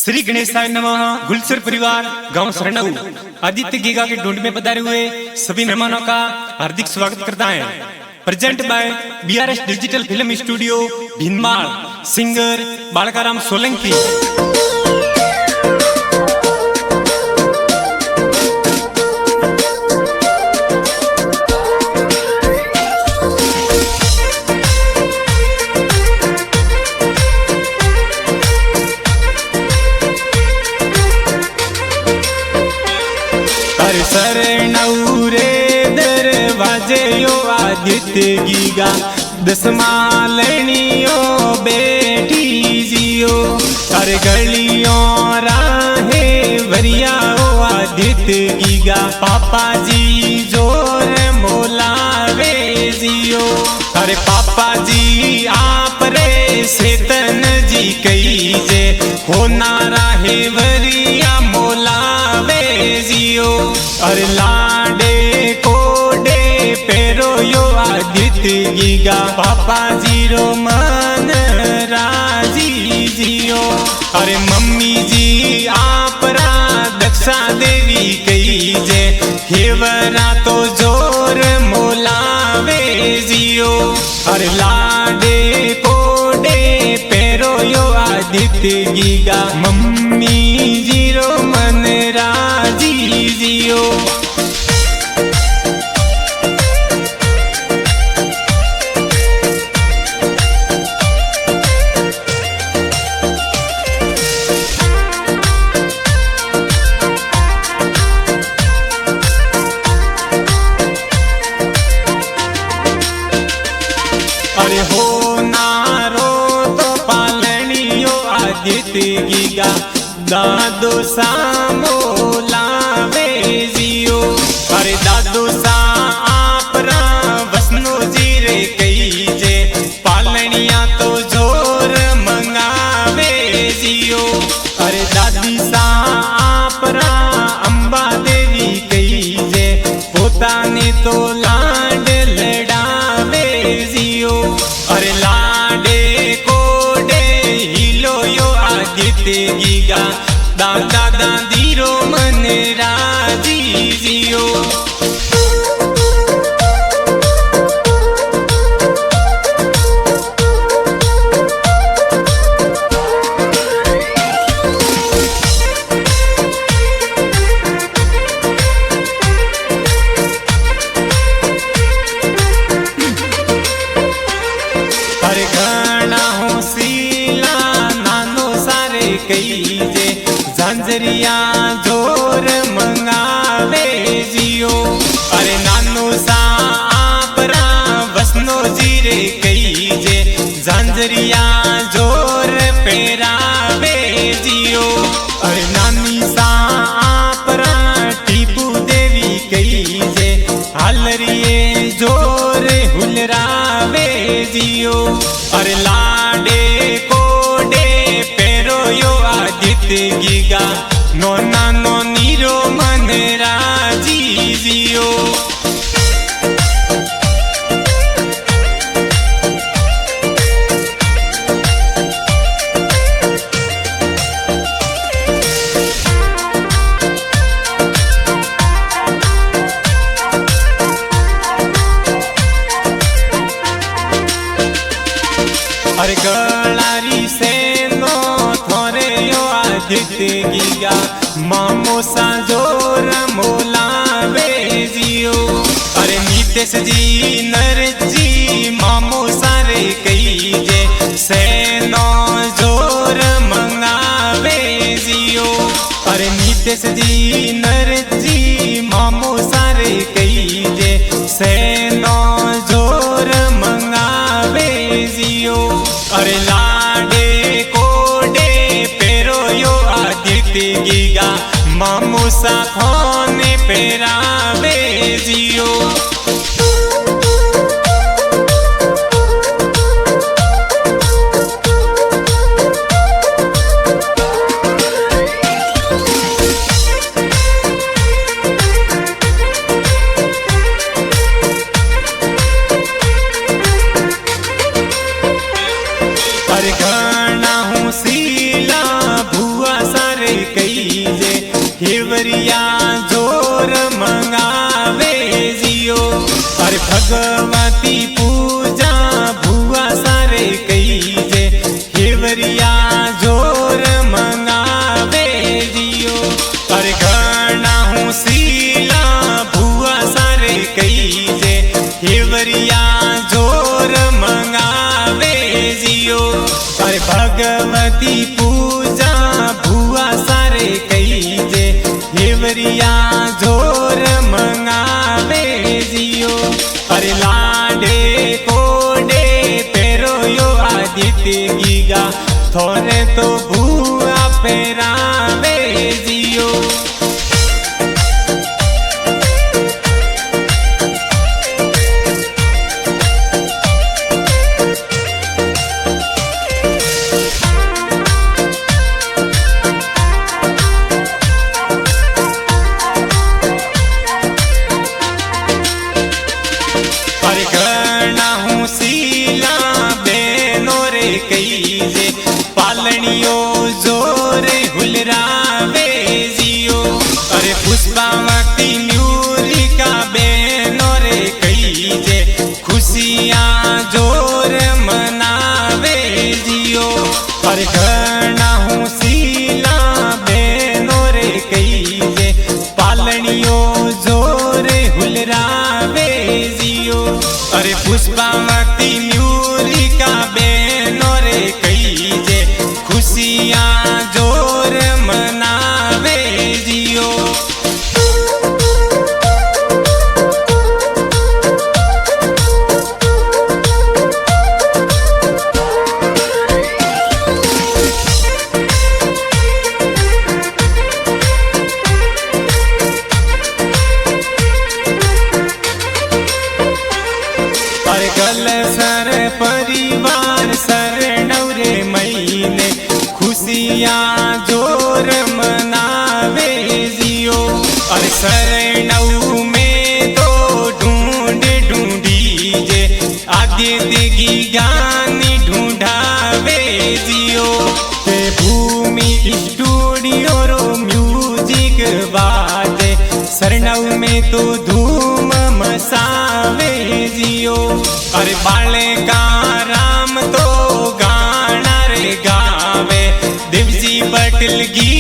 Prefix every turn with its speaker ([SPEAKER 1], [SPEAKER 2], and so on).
[SPEAKER 1] श्री गणेशाय नमः। गुलसर परिवार गांव सरनऊ आदित्य गीगा के ढूंढ में पधारे हुए सभी मेहमानों का हार्दिक स्वागत करता है। Present by BRS digital film studio Bhinmal, singer Balkaram Solanki.
[SPEAKER 2] Sarnau रे दरवाजे यो आदित्य गीगा दसमालनियो बेटी जियो। अरे गलियों राहे वरिया ओ आदित्य गीगा पापा जी जोर मोलावे जियो। अरे पापा जी आप रे सेतन जी कई जे होना राहे वरिया मोलावे जियो। अरे लाडे कोडे पेरो यो आदित्य गीगा पापा जीरो मन राजी जियो। अरे मम्मी जी आप रा दक्षा देवी कई जे हेवरा तो जोर मोलावे जियो। अरे लाडे कोडे पेरो यो आदित्य गीगा मम्मी जीरो मन राजी जियो। अरे हो नारो तो पालनियो आदित्य गीगा दादो सामो लावे जियो। अरे दादो सा आप रा वसनो जीरे कई जे पालनिया तो जोर मंगावे जियो। अरे दादी सा आप रा अंबा देवी कई जे पोताने तो लाड लड़ावे जियो। अरे लाडे कोडे हिलो यो आदित्य गीगा दादा दादी रो मन राजी जियो। अरे घना हो सीला नानो सारे कई जे झांझरिया जोर मंगावे जियो। अरे नानो सा आप रा वसनो जीरे कई जे झांझरिया जोर पेरावे जियो। अरे नानी सा आप रा टीपू देवी कई जे हालरिए जोर हुलरावे जियो। अरे लाडे कोडे पेरो यो आदित्य गीगा नोना नोनी रो मन राजी जियो। अरे गलारी से नो थोरे यो आदित्य गीगा मामो सा जोर मोलावे जियो। अरे नीतेश जी नर जी मामो सारे कई जे सेनो जोर मंगावे जियो। अरे नीतेश जी नर जी मामो सारे कई जे सेनो जोर मंगावे जियो। अरे लाडे कोडे पेरो यो आदित्य गीगा मामू सा खोने पेरावे जियो। अरे घना हूँ सीला भुआ सा भगवती पूजा भुआ सारे कईजे हेवरिया जोर मंगावे जियो। अरे घना हूँ सीला भुआ सारे कईजे हेवरिया जोर मंगावे जियो। अरे भगवती पूजा भुआ सारे कईजे हेवरिया जोर मंगावे जियो। अरे लाडे कोडे पेरो यो आदित्य गीगा थोरे तो भुआ पेरावे जियो। अरे घना हूँ सीला बेनो रे कईजे पालनियो जोरे हुलरावे जियो। अरे पुष्पावती न्यूरिका बेनो रे कईजे खुशियाँ जोर मनावे जियो। अरे घना हूँ सीला बेनो रे कईजे पालनियो जोरे हुलरावे जियो। अरे पुष्पावती न्यूरिका बेनो रे कईजे खुशियाँ जोर मनावे जियो। अरे गल सर परिवार सर नवरे महीने खुशियाँ जोर मनावे जियो। अरे सर नौ में तो ढूंढ ढूंढी जे आदित्य की गानी ढूंढावे जियो। ते भूमि स्टूडियो रो म्यूजिक बाजे सरनव में तो धूम मसावे जियो। अरे बाले का राम तो गाना रे गावे देवजी बटल गी